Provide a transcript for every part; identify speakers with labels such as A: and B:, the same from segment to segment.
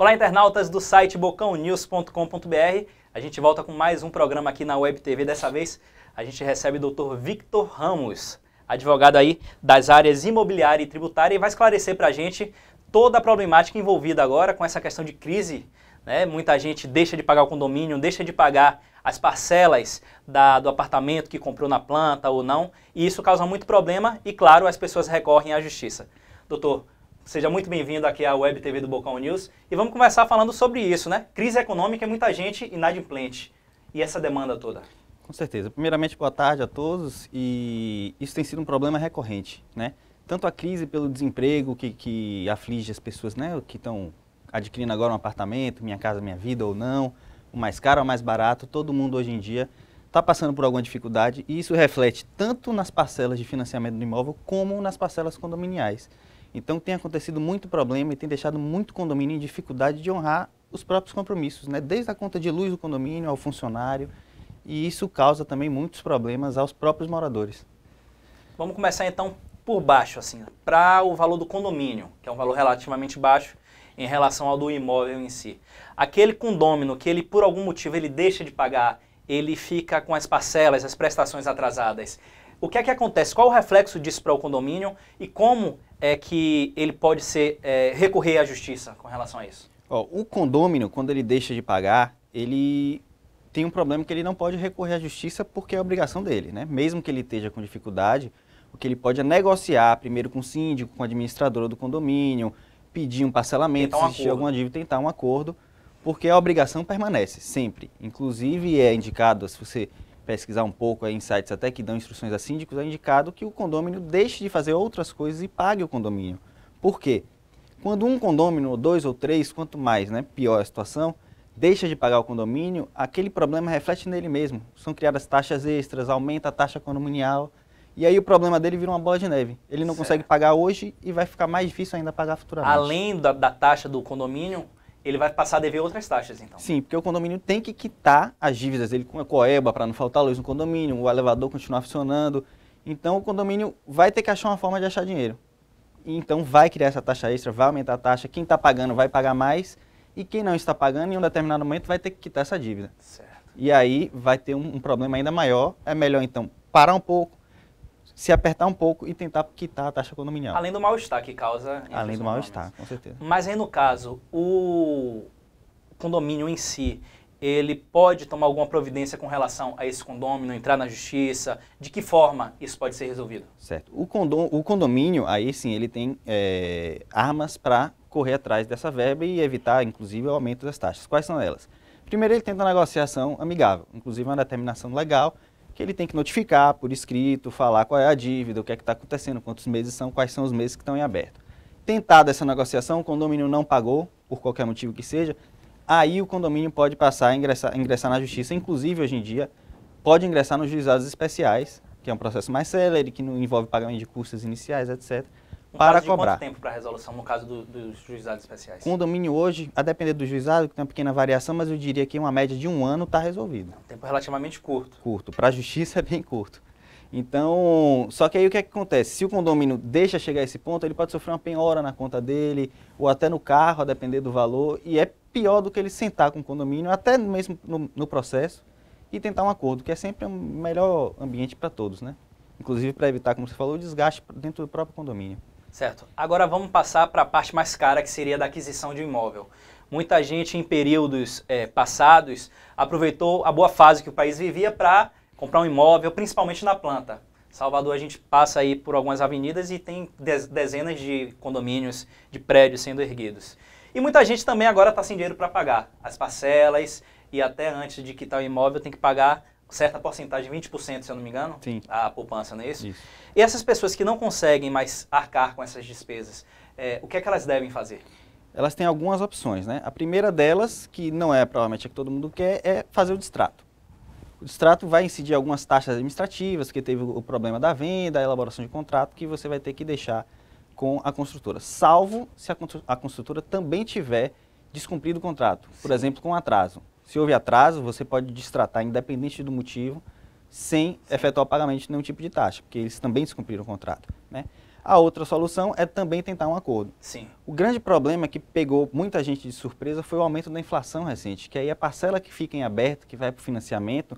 A: Olá, internautas do site bocãonews.com.br. A gente volta com mais um programa aqui na Web TV. Dessa vez a gente recebe o Dr. Victor Ramos, advogado aí das áreas imobiliária e tributária, e vai esclarecer para a gente toda a problemática envolvida agora com essa questão de crise, né? Muita gente deixa de pagar o condomínio, deixa de pagar as parcelas do apartamento que comprou na planta ou não, e isso causa muito problema e, claro, as pessoas recorrem à justiça. Doutor, seja muito bem-vindo aqui à Web TV do Bocão News e vamos começar falando sobre isso, né? Crise econômica e muita gente inadimplente. E essa demanda toda?
B: Com certeza. Primeiramente, boa tarde a todos, e isso tem sido um problema recorrente, né? Tanto a crise pelo desemprego que aflige as pessoas, né, que estão adquirindo agora um apartamento, Minha Casa Minha Vida ou não, o mais caro ou o mais barato, todo mundo hoje em dia está passando por alguma dificuldade, e isso reflete tanto nas parcelas de financiamento do imóvel como nas parcelas condominiais. Então tem acontecido muito problema e tem deixado muito condomínio em dificuldade de honrar os próprios compromissos, né? Desde a conta de luz do condomínio ao funcionário, e isso causa também muitos problemas aos próprios moradores.
A: Vamos começar então por baixo, assim, para o valor do condomínio, que é um valor relativamente baixo em relação ao do imóvel em si. Aquele condômino que ele, por algum motivo, ele deixa de pagar, ele fica com as parcelas, as prestações atrasadas. O que é que acontece? Qual o reflexo disso para o condomínio e como é que ele pode recorrer à justiça com relação a isso?
B: O condômino, quando ele deixa de pagar, ele tem um problema que ele não pode recorrer à justiça porque é obrigação dele, né? Mesmo que ele esteja com dificuldade, o que ele pode é negociar primeiro com o síndico, com a administradora do condomínio, pedir um parcelamento, se existir alguma dívida, tentar um acordo, porque a obrigação permanece sempre. Inclusive é indicado, se você pesquisar um pouco em sites até que dão instruções a síndicos, é indicado que o condômino deixe de fazer outras coisas e pague o condomínio. Por quê? Quando um condômino, ou dois ou três, quanto mais, né, pior a situação, deixa de pagar o condomínio, aquele problema reflete nele mesmo. São criadas taxas extras, aumenta a taxa condominial, e aí o problema dele vira uma bola de neve. Ele não consegue pagar hoje e vai ficar mais difícil ainda pagar futuramente.
A: Além da taxa do condomínio, ele vai passar a dever outras taxas, então?
B: Sim, porque o condomínio tem que quitar as dívidas dele com a Coeba para não faltar luz no condomínio, o elevador continuar funcionando. Então o condomínio vai ter que achar uma forma de achar dinheiro. E então vai criar essa taxa extra, vai aumentar a taxa, quem está pagando vai pagar mais e quem não está pagando em um determinado momento vai ter que quitar essa dívida.
A: Certo.
B: E aí vai ter um problema ainda maior. É melhor então parar um pouco, se apertar um pouco e tentar quitar a taxa condominial.
A: Além do mal-estar que causa...
B: Além do mal-estar, com certeza.
A: Mas aí no caso, o condomínio em si, ele pode tomar alguma providência com relação a esse condômino, entrar na justiça? De que forma isso pode ser resolvido?
B: Certo. O condomínio, aí sim, ele tem armas para correr atrás dessa verba e evitar, inclusive, o aumento das taxas. Quais são elas? Primeiro, ele tenta uma negociação amigável, inclusive uma determinação legal, que ele tem que notificar por escrito, falar qual é a dívida, o que é que está acontecendo, quantos meses são, quais são os meses que estão em aberto. Tentada essa negociação, o condomínio não pagou, por qualquer motivo que seja, aí o condomínio pode passar a ingressar na justiça, inclusive hoje em dia, pode ingressar nos juizados especiais, que é um processo mais célere, que não envolve pagamento de custas iniciais, etc., para cobrar.
A: Quanto tempo para a resolução no caso dos juizados especiais?
B: Condomínio hoje, a depender do juizado, que tem uma pequena variação, mas eu diria que uma média de 1 ano está resolvido.
A: Um tempo relativamente curto.
B: Curto. Para a justiça é bem curto. Então, só que aí o que é que acontece? Se o condomínio deixa chegar a esse ponto, ele pode sofrer uma penhora na conta dele, ou até no carro, a depender do valor, e é pior do que ele sentar com o condomínio, até mesmo no processo, e tentar um acordo, que é sempre o melhor ambiente para todos, né? Inclusive para evitar, como você falou, o desgaste dentro do próprio condomínio.
A: Certo. Agora vamos passar para a parte mais cara, que seria da aquisição de um imóvel. Muita gente em períodos passados aproveitou a boa fase que o país vivia para comprar um imóvel, principalmente na planta. Salvador, a gente passa aí por algumas avenidas e tem dezenas de condomínios, de prédios sendo erguidos. E muita gente também agora está sem dinheiro para pagar as parcelas e até antes de quitar o imóvel tem que pagar certa porcentagem, 20%, se eu não me engano,
B: sim,
A: a poupança, não é isso?
B: Isso.
A: E essas pessoas que não conseguem mais arcar com essas despesas, o que é que elas devem fazer?
B: Elas têm algumas opções, né? A primeira delas, que não é provavelmente a que todo mundo quer, é fazer o distrato. O distrato vai incidir algumas taxas administrativas, porque teve o problema da venda, a elaboração de contrato, que você vai ter que deixar com a construtora, salvo se a construtora também tiver descumprido o contrato, por exemplo, com atraso. Se houve atraso, você pode distratar, independente do motivo, sem efetuar o pagamento de nenhum tipo de taxa, porque eles também descumpriram o contrato, né? A outra solução é também tentar um acordo.
A: Sim.
B: O grande problema que pegou muita gente de surpresa foi o aumento da inflação recente, que aí a parcela que fica em aberto, que vai para o financiamento,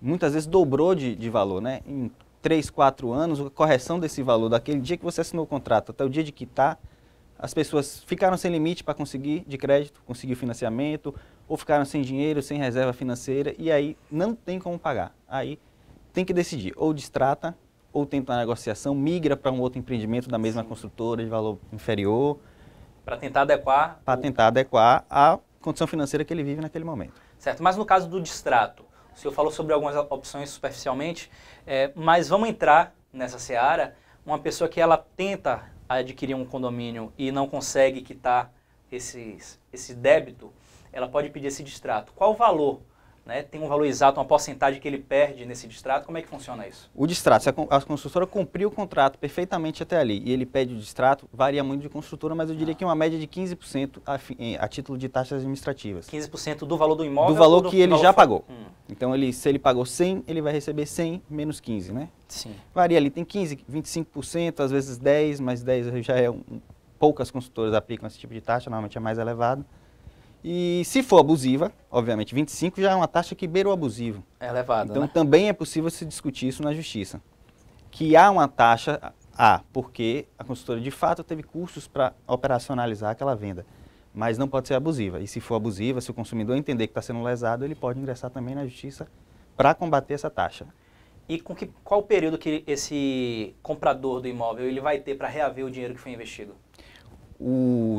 B: muitas vezes dobrou de valor, né? Em 3, 4 anos, a correção desse valor, daquele dia que você assinou o contrato até o dia de quitar, as pessoas ficaram sem limite para conseguir de crédito, conseguir o financiamento, ou ficaram sem dinheiro, sem reserva financeira, e aí não tem como pagar. Aí tem que decidir, ou destrata, ou tenta uma negociação, migra para um outro empreendimento da mesma construtora de valor inferior.
A: Para tentar adequar...
B: Tentar adequar a condição financeira que ele vive naquele momento.
A: Certo, mas no caso do distrato, o senhor falou sobre algumas opções superficialmente, mas vamos entrar nessa seara, uma pessoa que ela tenta adquirir um condomínio e não consegue quitar esse débito, ela pode pedir esse distrato. Qual o valor? Né? Tem um valor exato, uma porcentagem que ele perde nesse distrato? Como é que funciona isso?
B: O distrato, se a construtora cumpriu o contrato perfeitamente até ali e ele pede o distrato, varia muito de construtora, mas eu diria que uma média de 15% a título de taxas administrativas.
A: 15% do valor do imóvel?
B: Do valor que ele já pagou. Então, se ele pagou 100, ele vai receber 100 menos 15, né?
A: Sim.
B: Varia ali, tem 15, 25%, às vezes 10, mas 10 já é poucas construtoras aplicam esse tipo de taxa, normalmente é mais elevado. E se for abusiva, obviamente 25 já é uma taxa que beira o abusivo.
A: É elevado,
B: então
A: né?
B: Também é possível se discutir isso na justiça. Que há uma taxa, porque a consultora de fato teve custos para operacionalizar aquela venda. Mas não pode ser abusiva. E se for abusiva, se o consumidor entender que está sendo lesado, ele pode ingressar também na justiça para combater essa taxa.
A: E qual o período que esse comprador do imóvel ele vai ter para reaver o dinheiro que foi investido?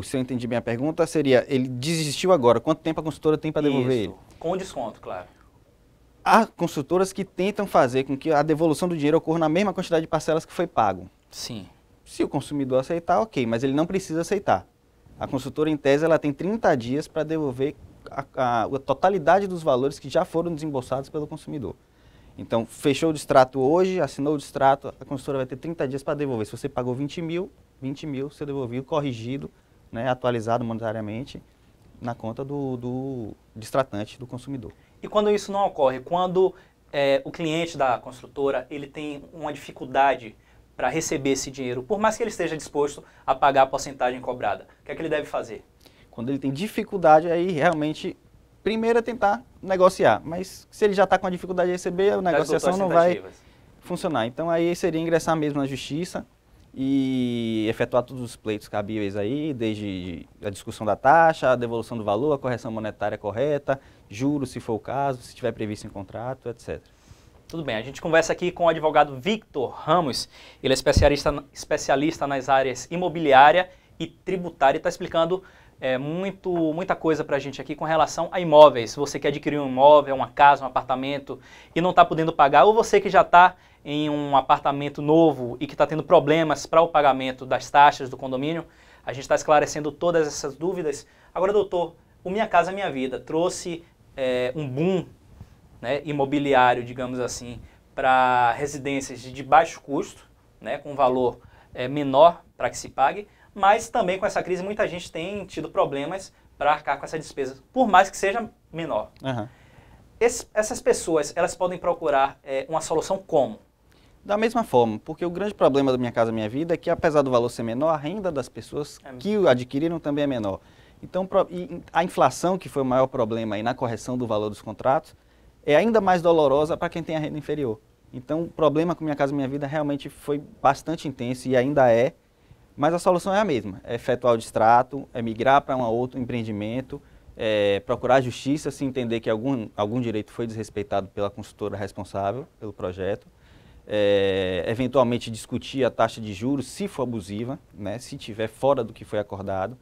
B: Se eu entendi bem a pergunta, seria, ele desistiu agora, quanto tempo a consultora tem para devolver ele?
A: Com desconto, claro.
B: Há consultoras que tentam fazer com que a devolução do dinheiro ocorra na mesma quantidade de parcelas que foi pago.
A: Sim.
B: Se o consumidor aceitar, ok, mas ele não precisa aceitar. A consultora, em tese, ela tem 30 dias para devolver a totalidade dos valores que já foram desembolsados pelo consumidor. Então, fechou o distrato hoje, assinou o distrato, a consultora vai ter 30 dias para devolver. Se você pagou 20 mil ser devolvido, corrigido, né, atualizado monetariamente na conta do distratante, do consumidor.
A: E quando isso não ocorre? Quando o cliente da construtora ele tem uma dificuldade para receber esse dinheiro, por mais que ele esteja disposto a pagar a porcentagem cobrada, o que é que ele deve fazer? Quando
B: ele tem dificuldade, aí realmente, primeiro é tentar negociar, mas se ele já está com a dificuldade de receber, a negociação não vai funcionar. Então aí seria ingressar mesmo na justiça e efetuar todos os pleitos cabíveis aí, desde a discussão da taxa, a devolução do valor, a correção monetária correta, juros se for o caso, se estiver previsto em contrato, etc.
A: Tudo bem, a gente conversa aqui com o advogado Victor Ramos, ele é especialista nas áreas imobiliária e tributária e está explicando muita coisa para a gente aqui com relação a imóveis. Se você quer adquirir um imóvel, uma casa, um apartamento e não está podendo pagar, ou você que já está em um apartamento novo e que está tendo problemas para o pagamento das taxas do condomínio, a gente está esclarecendo todas essas dúvidas. Agora, doutor, o Minha Casa Minha Vida trouxe um boom, né, imobiliário, digamos assim, para residências de baixo custo, né, com valor menor para que se pague, mas também com essa crise muita gente tem tido problemas para arcar com essa despesa, por mais que seja menor.
B: Uhum.
A: Essas pessoas, elas podem procurar uma solução como?
B: Da mesma forma, porque o grande problema do Minha Casa Minha Vida é que, apesar do valor ser menor, a renda das pessoas que o adquiriram também é menor. Então, a inflação, que foi o maior problema aí na correção do valor dos contratos, é ainda mais dolorosa para quem tem a renda inferior. Então, o problema com Minha Casa Minha Vida realmente foi bastante intenso e ainda é, mas a solução é a mesma, é efetuar o distrato, é migrar para um outro empreendimento, procurar a justiça se entender que algum direito foi desrespeitado pela consultora responsável pelo projeto, eventualmente discutir a taxa de juros se for abusiva, né, se estiver fora do que foi acordado.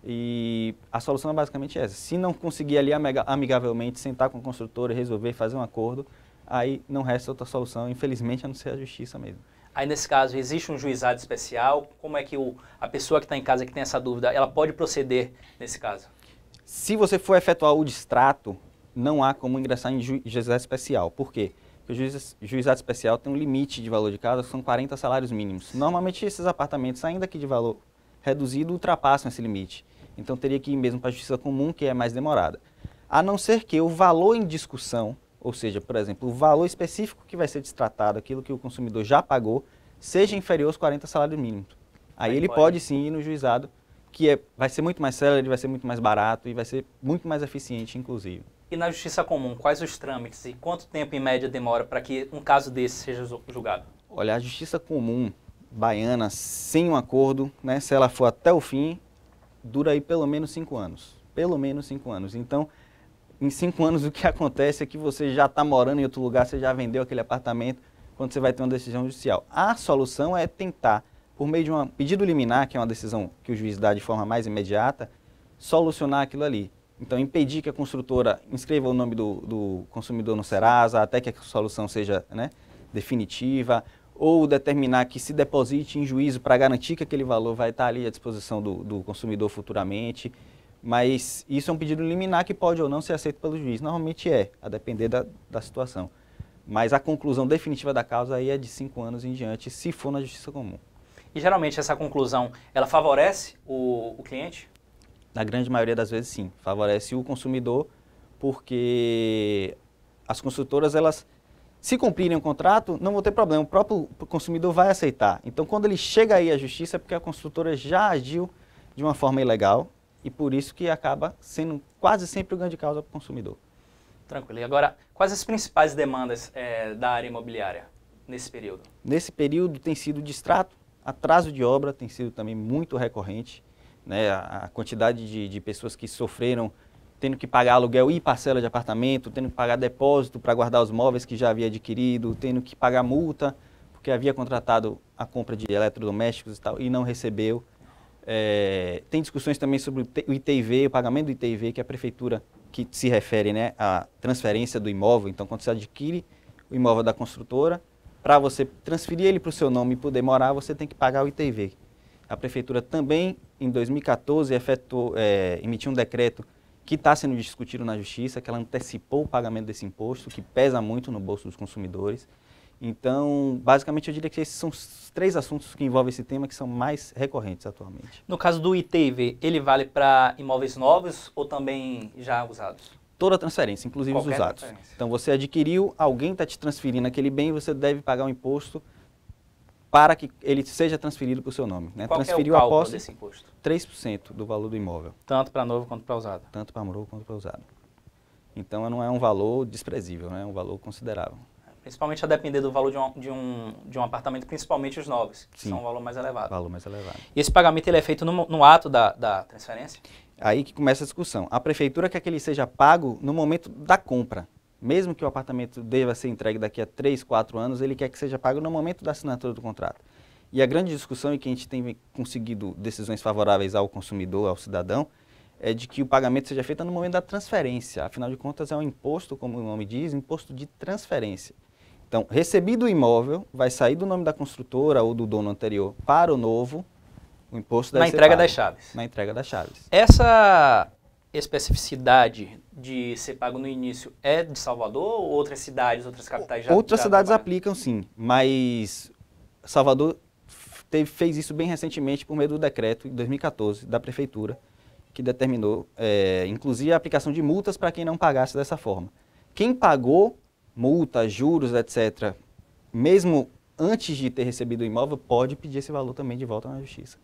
B: E a solução é basicamente essa. Se não conseguir ali amigavelmente sentar com a construtora e resolver, fazer um acordo, aí não resta outra solução, infelizmente, a não ser a justiça mesmo.
A: Aí, nesse caso, existe um juizado especial? Como é que a pessoa que está em casa, que tem essa dúvida, ela pode proceder nesse caso?
B: Se você for efetuar o distrato, não há como ingressar em juizado especial. Por quê? Porque o juizado especial tem um limite de valor de casa, que são 40 salários mínimos. Normalmente, esses apartamentos, ainda que de valor reduzido, ultrapassam esse limite. Então, teria que ir mesmo para a justiça comum, que é mais demorada. A não ser que o valor em discussão, ou seja, por exemplo, o valor específico que vai ser destratado, aquilo que o consumidor já pagou, seja inferior aos 40 salários mínimos. Aí ele pode sim ir no juizado, que vai ser muito mais célere, vai ser muito mais barato e vai ser muito mais eficiente, inclusive.
A: E na justiça comum, quais os trâmites e quanto tempo em média demora para que um caso desse seja julgado?
B: Olha, a justiça comum baiana, sem um acordo, né, se ela for até o fim, dura aí pelo menos 5 anos. Pelo menos 5 anos. Então, em 5 anos o que acontece é que você já está morando em outro lugar, você já vendeu aquele apartamento, quando você vai ter uma decisão judicial. A solução é tentar, por meio de um pedido liminar, que é uma decisão que o juiz dá de forma mais imediata, solucionar aquilo ali. Então, impedir que a construtora inscreva o nome do consumidor no Serasa, até que a solução seja, né, definitiva, ou determinar que se deposite em juízo para garantir que aquele valor vai estar ali à disposição do consumidor futuramente. Mas isso é um pedido liminar que pode ou não ser aceito pelo juiz. Normalmente a depender da situação. Mas a conclusão definitiva da causa aí é de 5 anos em diante, se for na justiça comum.
A: E geralmente essa conclusão, ela favorece o cliente?
B: Na grande maioria das vezes, sim. Favorece o consumidor, porque as construtoras, elas, se cumprirem o contrato, não vão ter problema. O próprio consumidor vai aceitar. Então, quando ele chega aí à justiça, é porque a construtora já agiu de uma forma ilegal e por isso que acaba sendo quase sempre o ganho de causa para o consumidor.
A: Tranquilo. E agora, quais as principais demandas da área imobiliária nesse período?
B: Nesse período tem sido distrato, atraso de obra tem sido também muito recorrente. Né, a quantidade de pessoas que sofreram tendo que pagar aluguel e parcela de apartamento, tendo que pagar depósito para guardar os móveis que já havia adquirido, tendo que pagar multa porque havia contratado a compra de eletrodomésticos e tal e não recebeu. Tem discussões também sobre o ITIV, o pagamento do ITIV, que é a prefeitura que se refere, né, à transferência do imóvel. Então, quando você adquire o imóvel da construtora, para você transferir ele para o seu nome e poder morar, você tem que pagar o ITIV. A prefeitura também, em 2014, emitiu um decreto que está sendo discutido na justiça, que ela antecipou o pagamento desse imposto, que pesa muito no bolso dos consumidores. Então, basicamente, eu diria que esses são os 3 assuntos que envolvem esse tema que são mais recorrentes atualmente.
A: No caso do ITIV, ele vale para imóveis novos ou também já usados?
B: Toda transferência, inclusive os usados. Então, você adquiriu, alguém está te transferindo aquele bem, você deve pagar um imposto para que ele seja transferido para o seu nome. Né?
A: Qual
B: Transferiu
A: é o cálculo
B: após
A: desse imposto?
B: 3% do valor do imóvel.
A: Tanto para novo quanto para usado?
B: Tanto para novo quanto para usado. Então, não é um valor desprezível, é um valor considerável.
A: Principalmente a depender do valor de um apartamento, principalmente os novos, que
B: Sim,
A: são um valor mais elevado.
B: Valor mais elevado.
A: E esse pagamento ele é feito no ato da transferência?
B: Aí que começa a discussão. A prefeitura quer que ele seja pago no momento da compra. Mesmo que o apartamento deva ser entregue daqui a 3, 4 anos, ele quer que seja pago no momento da assinatura do contrato. E a grande discussão, e que a gente tem conseguido decisões favoráveis ao consumidor, ao cidadão, é de que o pagamento seja feito no momento da transferência. Afinal de contas, é um imposto, como o nome diz, imposto de transferência. Então, recebido o imóvel, vai sair do nome da construtora ou do dono anterior para o novo, o imposto deve ser
A: Na entrega
B: pago.
A: das chaves.
B: Na entrega das chaves.
A: Essa especificidade de ser pago no início é de Salvador ou outras cidades, outras capitais já?
B: Outras cidades
A: trabalham?
B: aplicam sim, mas Salvador fez isso bem recentemente por meio do decreto de 2014 da prefeitura, que determinou, inclusive, a aplicação de multas para quem não pagasse dessa forma. Quem pagou multas, juros, etc., mesmo antes de ter recebido o imóvel, pode pedir esse valor também de volta na justiça.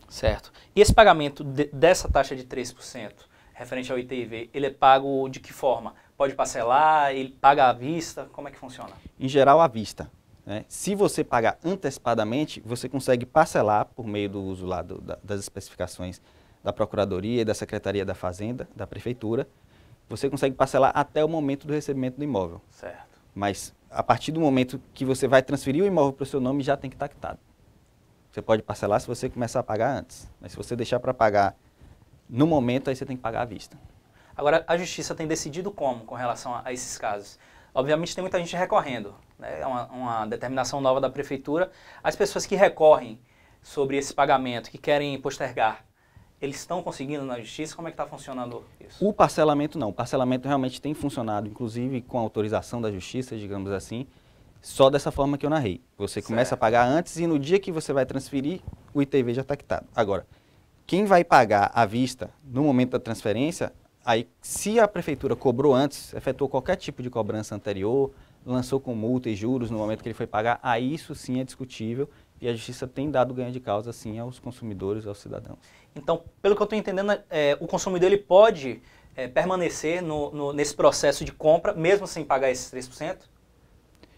A: Certo. E esse pagamento dessa taxa de 3%, referente ao ITIV, ele é pago de que forma? Pode parcelar, ele paga à vista? Como é que funciona?
B: Em geral, à vista. Né? Se você pagar antecipadamente, você consegue parcelar por meio do uso lá das especificações da Procuradoria e da Secretaria da Fazenda, da Prefeitura. Você consegue parcelar até o momento do recebimento do imóvel.
A: Certo.
B: Mas a partir do momento que você vai transferir o imóvel para o seu nome, já tem que estar quitado. Você pode parcelar se você começar a pagar antes. Mas se você deixar para pagar no momento, aí você tem que pagar à vista.
A: Agora, a Justiça tem decidido como com relação a esses casos? Obviamente tem muita gente recorrendo, né? É uma determinação nova da Prefeitura. As pessoas que recorrem sobre esse pagamento, que querem postergar, eles estão conseguindo na Justiça? Como é que está funcionando isso?
B: O parcelamento não. O parcelamento realmente tem funcionado, inclusive com a autorização da Justiça, digamos assim, só dessa forma que eu narrei. Você começa a pagar antes e no dia que você vai transferir, o ITV já está quitado. Agora, quem vai pagar à vista no momento da transferência, aí se a Prefeitura cobrou antes, efetuou qualquer tipo de cobrança anterior, lançou com multa e juros no momento que ele foi pagar, aí isso sim é discutível E a justiça tem dado ganho de causa, sim, aos consumidores, aos cidadãos.
A: Então, pelo que eu estou entendendo, o consumidor ele pode permanecer nesse processo de compra, mesmo sem pagar esses 3%?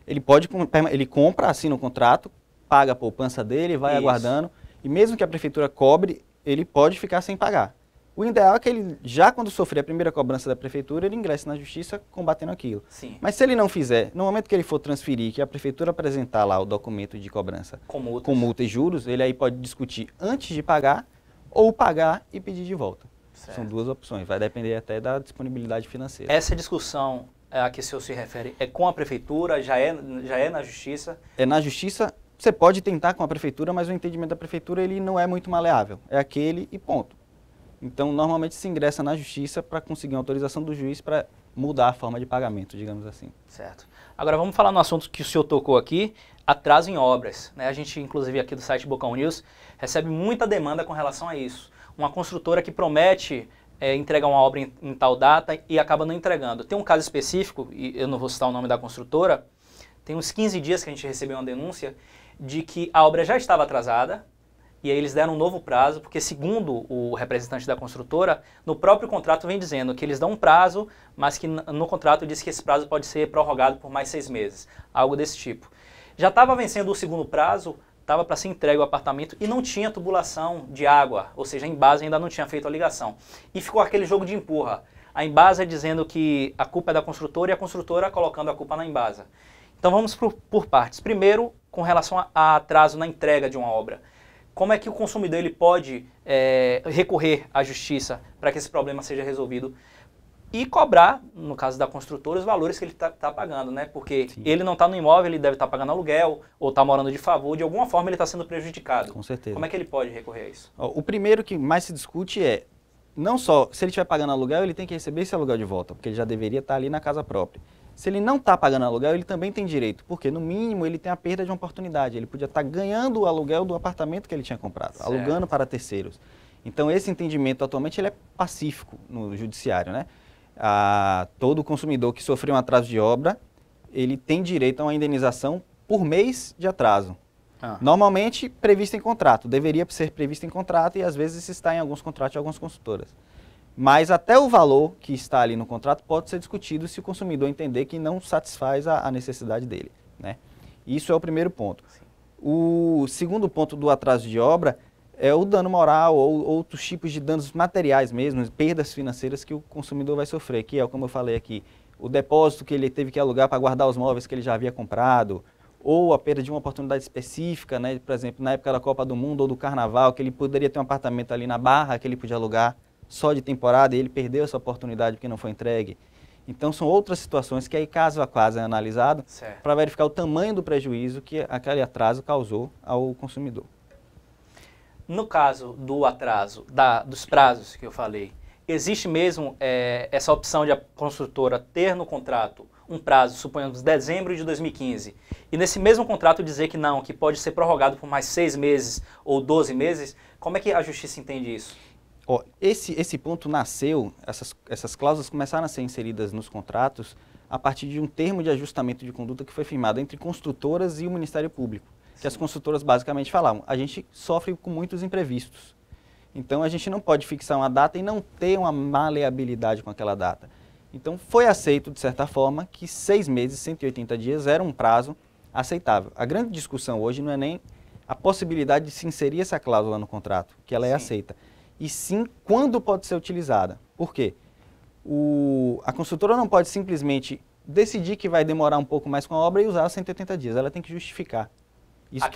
B: Ele compra, assina o contrato, paga a poupança dele, vai aguardando, e mesmo que a prefeitura cobre, ele pode ficar sem pagar. O ideal é que ele, já quando sofrer a primeira cobrança da prefeitura, ele ingresse na justiça combatendo aquilo.
A: Sim.
B: Mas se ele não fizer, no momento que ele for transferir, que a prefeitura apresentar lá o documento de cobrança com multa e juros, ele aí pode discutir antes de pagar ou pagar e pedir de volta. Certo. São duas opções, vai depender até da disponibilidade financeira.
A: Essa discussão a que o senhor se refere é com a prefeitura, já é na justiça?
B: É na justiça, você pode tentar com a prefeitura, mas o entendimento da prefeitura ele não é muito maleável, é aquele e ponto. Então, normalmente se ingressa na justiça para conseguir uma autorização do juiz para mudar a forma de pagamento, digamos assim.
A: Certo. Agora vamos falar no assunto que o senhor tocou aqui, atraso em obras. Né? A gente, inclusive aqui do site Bocão News, recebe muita demanda com relação a isso. Uma construtora que promete entregar uma obra em tal data e acaba não entregando. Tem um caso específico, e eu não vou citar o nome da construtora, tem uns 15 dias que a gente recebeu uma denúncia de que a obra já estava atrasada, e aí eles deram um novo prazo, porque segundo o representante da construtora, no próprio contrato vem dizendo que eles dão um prazo, mas que no contrato diz que esse prazo pode ser prorrogado por mais 6 meses, algo desse tipo. Já estava vencendo o segundo prazo, estava para ser entregue o apartamento e não tinha tubulação de água, ou seja, a Embasa ainda não tinha feito a ligação. E ficou aquele jogo de empurra, a Embasa dizendo que a culpa é da construtora e a construtora colocando a culpa na Embasa. Então vamos por partes. Primeiro, com relação a atraso na entrega de uma obra. Como é que o consumidor ele pode recorrer à justiça para que esse problema seja resolvido e cobrar, no caso da construtora, os valores que ele está pagando, né? Porque sim, ele não está no imóvel, ele deve estar pagando aluguel ou está morando de favor, de alguma forma ele está sendo prejudicado.
B: Com certeza.
A: Como é que ele pode recorrer a isso?
B: O primeiro que mais se discute é, não só, se ele estiver pagando aluguel, ele tem que receber esse aluguel de volta, porque ele já deveria estar ali na casa própria. Se ele não está pagando aluguel, ele também tem direito, porque no mínimo ele tem a perda de uma oportunidade. Ele podia estar ganhando o aluguel do apartamento que ele tinha comprado, certo, alugando para terceiros. Então esse entendimento atualmente ele é pacífico no judiciário, né? Todo consumidor que sofreu um atraso de obra, ele tem direito a uma indenização por mês de atraso. Normalmente previsto em contrato, deveria ser previsto em contrato e às vezes está em alguns contratos de algumas consultoras. Mas até o valor que está ali no contrato pode ser discutido se o consumidor entender que não satisfaz a necessidade dele, né? Isso é o primeiro ponto. Sim. O segundo ponto do atraso de obra é o dano moral ou outros tipos de danos materiais mesmo, perdas financeiras que o consumidor vai sofrer, que é, como eu falei aqui, o depósito que ele teve que alugar para guardar os móveis que ele já havia comprado, ou a perda de uma oportunidade específica, né? Por exemplo, na época da Copa do Mundo ou do Carnaval, que ele poderia ter um apartamento ali na Barra que ele podia alugar só de temporada e ele perdeu essa oportunidade porque não foi entregue. Então são outras situações que aí caso a caso é analisado para verificar o tamanho do prejuízo que aquele atraso causou ao consumidor.
A: No caso do atraso, dos prazos que eu falei, existe mesmo essa opção de a construtora ter no contrato um prazo, suponhamos dezembro de 2015, e nesse mesmo contrato dizer que não, que pode ser prorrogado por mais 6 meses ou 12 meses, como é que a justiça entende isso?
B: Esse ponto nasceu, essas cláusulas começaram a ser inseridas nos contratos a partir de um termo de ajustamento de conduta que foi firmado entre construtoras e o Ministério Público. Sim. Que as construtoras basicamente falavam, a gente sofre com muitos imprevistos. Então a gente não pode fixar uma data e não ter uma maleabilidade com aquela data. Então foi aceito, de certa forma, que 6 meses, 180 dias era um prazo aceitável. A grande discussão hoje não é nem a possibilidade de se inserir essa cláusula no contrato, que ela é aceita, e sim quando pode ser utilizada. Por quê? A construtora não pode simplesmente decidir que vai demorar um pouco mais com a obra e usar os 180 dias. Ela tem que justificar. Isso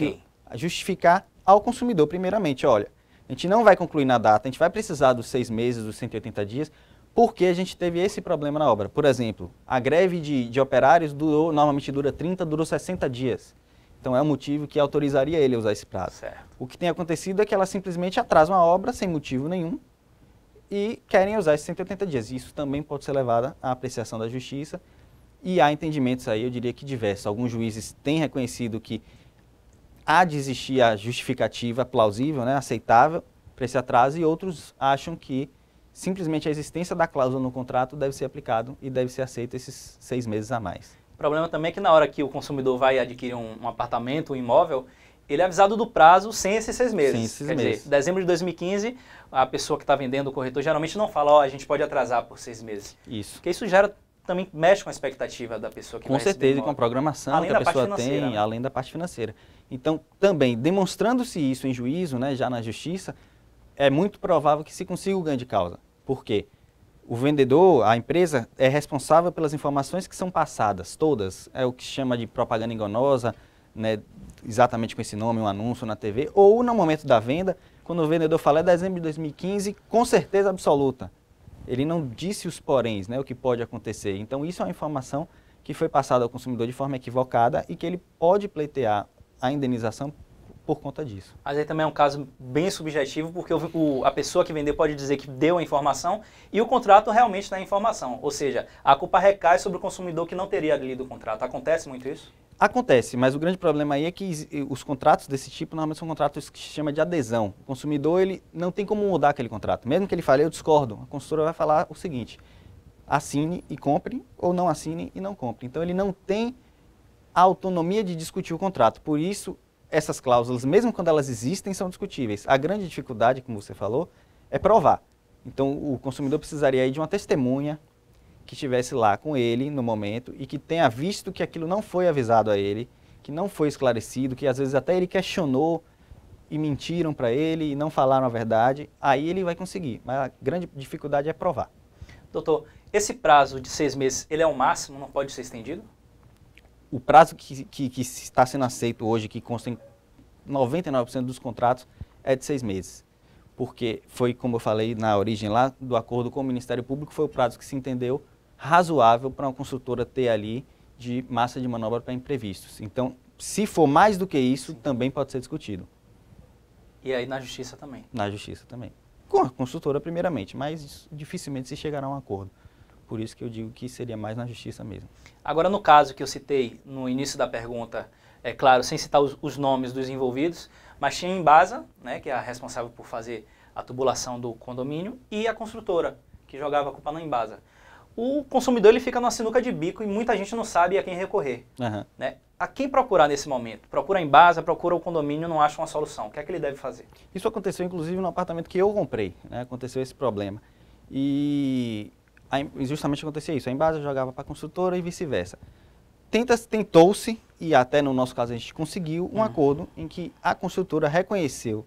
B: justificar ao consumidor, primeiramente. Olha, a gente não vai concluir na data, a gente vai precisar dos 6 meses, dos 180 dias, porque a gente teve esse problema na obra. Por exemplo, a greve de operários normalmente dura 30, durou 60 dias. Então é um motivo que autorizaria ele a usar esse prazo. Certo. O que tem acontecido é que ela simplesmente atrasa uma obra sem motivo nenhum e querem usar esses 180 dias. Isso também pode ser levado à apreciação da justiça e há entendimentos aí, eu diria que diversos. Alguns juízes têm reconhecido que há de existir a justificativa plausível, né, aceitável para esse atraso e outros acham que simplesmente a existência da cláusula no contrato deve ser aplicado e deve ser aceito esses 6 meses a mais.
A: O problema também é que na hora que o consumidor vai adquirir um apartamento, um imóvel, Ele é avisado do prazo sem esses 6 meses.
B: Sem esses
A: Quer
B: meses.
A: dizer, dezembro de 2015, a pessoa que está vendendo o corretor geralmente não fala, ó, a gente pode atrasar por 6 meses.
B: Isso.
A: Porque isso gera, também mexe com a expectativa da pessoa que
B: Com
A: vai receber
B: certeza,
A: o
B: e com a
A: imóvel.
B: programação
A: Além
B: que a
A: da parte
B: pessoa tem,
A: financeira, né?
B: além da parte financeira. Então, também, demonstrando-se isso em juízo, né, já na justiça, é muito provável que se consiga o ganho de causa. Por quê? O vendedor, a empresa, é responsável pelas informações que são passadas, todas. É o que se chama de propaganda enganosa, né, exatamente com esse nome, um anúncio na TV, ou no momento da venda, quando o vendedor fala é dezembro de 2015, com certeza absoluta. Ele não disse os poréns, né, o que pode acontecer. Então, isso é uma informação que foi passada ao consumidor de forma equivocada e que ele pode pleitear a indenização por conta disso.
A: Mas aí também é um caso bem subjetivo, porque a pessoa que vendeu pode dizer que deu a informação e o contrato realmente dá a informação. Ou seja, a culpa recai sobre o consumidor que não teria lido o contrato. Acontece muito isso?
B: Acontece, mas o grande problema aí é que os contratos desse tipo normalmente são contratos que se chama de adesão. O consumidor ele não tem como mudar aquele contrato. Mesmo que ele fale, eu discordo, a consultora vai falar o seguinte, assine e compre, ou não assine e não compre. Então ele não tem a autonomia de discutir o contrato. Por isso, essas cláusulas, mesmo quando elas existem, são discutíveis. A grande dificuldade, como você falou, é provar. Então o consumidor precisaria aí de uma testemunha que estivesse lá com ele no momento e que tenha visto que aquilo não foi avisado a ele, que não foi esclarecido, que às vezes até ele questionou e mentiram para ele e não falaram a verdade, aí ele vai conseguir. Mas a grande dificuldade é provar.
A: Doutor, esse prazo de 6 meses, ele é o máximo, não pode ser estendido?
B: O prazo que está sendo aceito hoje, que consta em 99% dos contratos, é de 6 meses. Porque foi, como eu falei na origem lá, do acordo com o Ministério Público, foi o prazo que se entendeu razoável para uma consultora ter ali de massa de manobra para imprevistos. Então, se for mais do que isso,
A: Sim.
B: também pode ser discutido.
A: E aí na justiça também?
B: Na justiça também. Com a consultora primeiramente, mas dificilmente se chegará a um acordo. Por isso que eu digo que seria mais na justiça mesmo.
A: Agora, no caso que eu citei no início da pergunta, é claro, sem citar os nomes dos envolvidos, mas tinha a Embasa, né, que é a responsável por fazer a tubulação do condomínio, e a construtora, que jogava a culpa na Embasa. O consumidor ele fica numa sinuca de bico e muita gente não sabe a quem recorrer.
B: Uhum.
A: Né? A quem procurar nesse momento? Procura a Embasa, procura o condomínio, não acha uma solução. O que é que ele deve fazer?
B: Isso aconteceu, inclusive, no apartamento que eu comprei, né? Aconteceu esse problema. E justamente acontecia isso. A Embasa jogava para a construtora e vice-versa. Tentou-se, e até no nosso caso a gente conseguiu, um acordo em que a construtora reconheceu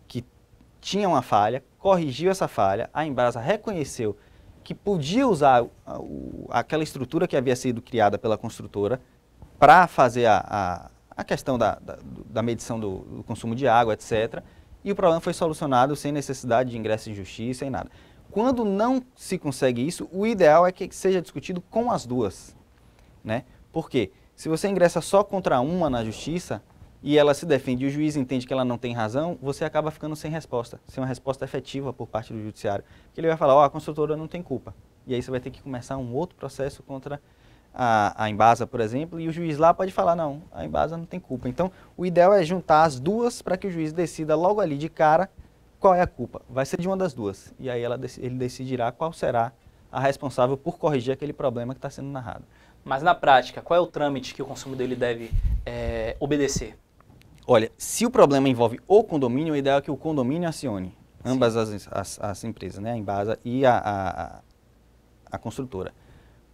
B: que tinha uma falha, corrigiu essa falha, a Embasa reconheceu que podia usar aquela estrutura que havia sido criada pela construtora para fazer a questão da medição do consumo de água, etc. E o problema foi solucionado sem necessidade de ingresso em justiça e nada. Quando não se consegue isso, o ideal é que seja discutido com as duas, né? Por quê? Se você ingressa só contra uma na justiça e ela se defende e o juiz entende que ela não tem razão, você acaba ficando sem resposta, sem uma resposta efetiva por parte do judiciário. Porque ele vai falar, ó, a construtora não tem culpa. E aí você vai ter que começar um outro processo contra a Embasa, por exemplo, e o juiz lá pode falar, não, a Embasa não tem culpa. Então, o ideal é juntar as duas para que o juiz decida logo ali de cara qual é a culpa. Vai ser de uma das duas. E aí ele decidirá qual será a responsável por corrigir aquele problema que está sendo narrado.
A: Mas na prática, qual é o trâmite que o consumidor ele deve obedecer? Olha,
B: se o problema envolve o condomínio, o ideal é que o condomínio acione ambas as empresas, né? A Embasa e a construtora.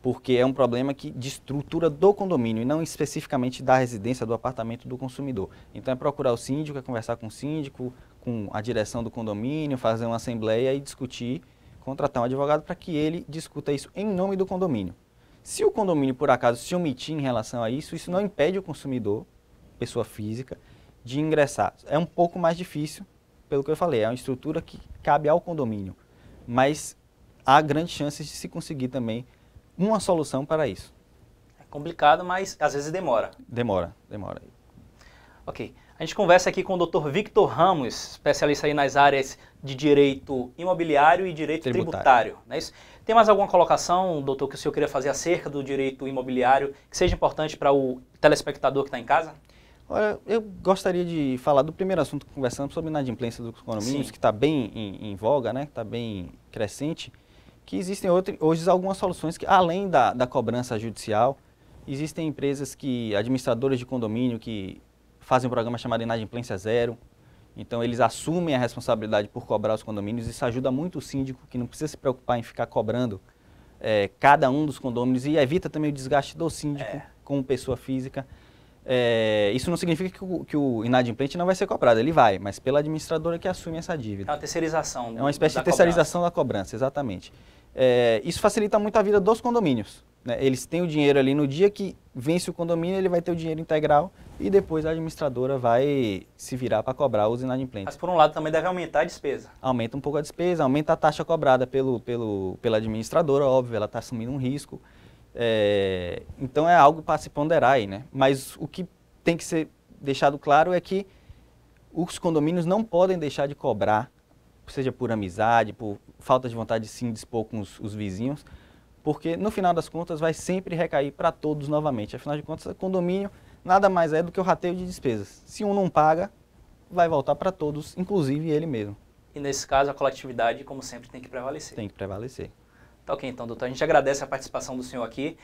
B: Porque é um problema de estrutura do condomínio e não especificamente da residência, do apartamento do consumidor. Então é procurar o síndico, é conversar com o síndico, com a direção do condomínio, fazer uma assembleia e discutir, contratar um advogado para que ele discuta isso em nome do condomínio. Se o condomínio, por acaso, se omitir em relação a isso, isso não impede o consumidor, pessoa física, de ingressar. É um pouco mais difícil, pelo que eu falei, é uma estrutura que cabe ao condomínio, mas há grandes chances de se conseguir também uma solução para isso.
A: É complicado, mas às vezes demora.
B: Demora.
A: Ok. A gente conversa aqui com o Dr. Victor Ramos, especialista aí nas áreas de direito imobiliário e direito tributário. Não é isso? Tem mais alguma colocação, doutor, que o senhor queria fazer acerca do direito imobiliário que seja importante para o telespectador que está em casa?
B: Olha, eu gostaria de falar do primeiro assunto que conversamos sobre inadimplência dos condomínios, que está bem em voga, né? Que está bem crescente, que existem hoje algumas soluções que, além da cobrança judicial, existem empresas administradoras de condomínio que fazem um programa chamado Inadimplência Zero. Então, eles assumem a responsabilidade por cobrar os condomínios. Isso ajuda muito o síndico, que não precisa se preocupar em ficar cobrando cada um dos condôminos, e evita também o desgaste do síndico como pessoa física. Isso não significa que o inadimplente não vai ser cobrado, ele vai, mas pela administradora que assume essa dívida.
A: É uma terceirização.
B: É uma espécie de terceirização da cobrança, exatamente. Isso facilita muito a vida dos condomínios, né? Eles têm o dinheiro ali no dia que vence o condomínio, ele vai ter o dinheiro integral e depois a administradora vai se virar para cobrar os inadimplentes.
A: Mas por um lado também deve aumentar a despesa.
B: Aumenta um pouco a despesa, aumenta a taxa cobrada pela administradora, óbvio, ela está assumindo um risco. Então é algo para se ponderar aí, né? Mas o que tem que ser deixado claro é que os condomínios não podem deixar de cobrar, seja por amizade, por falta de vontade de se indispor com os vizinhos, porque no final das contas vai sempre recair para todos novamente. Afinal de contas, o condomínio nada mais é do que o rateio de despesas. Se um não paga, vai voltar para todos, inclusive ele mesmo.
A: E nesse caso, a coletividade, como sempre, tem que prevalecer.
B: Tem que prevalecer.
A: Tá ok, então, doutor. A gente agradece a participação do senhor aqui.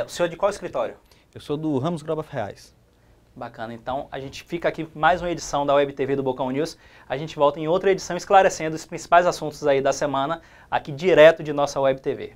A: O senhor é de qual escritório?
B: Eu sou do Ramos Groba Ferraz.
A: Bacana. Então, a gente fica aqui com mais uma edição da Web TV do Bocão News. A gente volta em outra edição esclarecendo os principais assuntos aí da semana, aqui direto de nossa Web TV.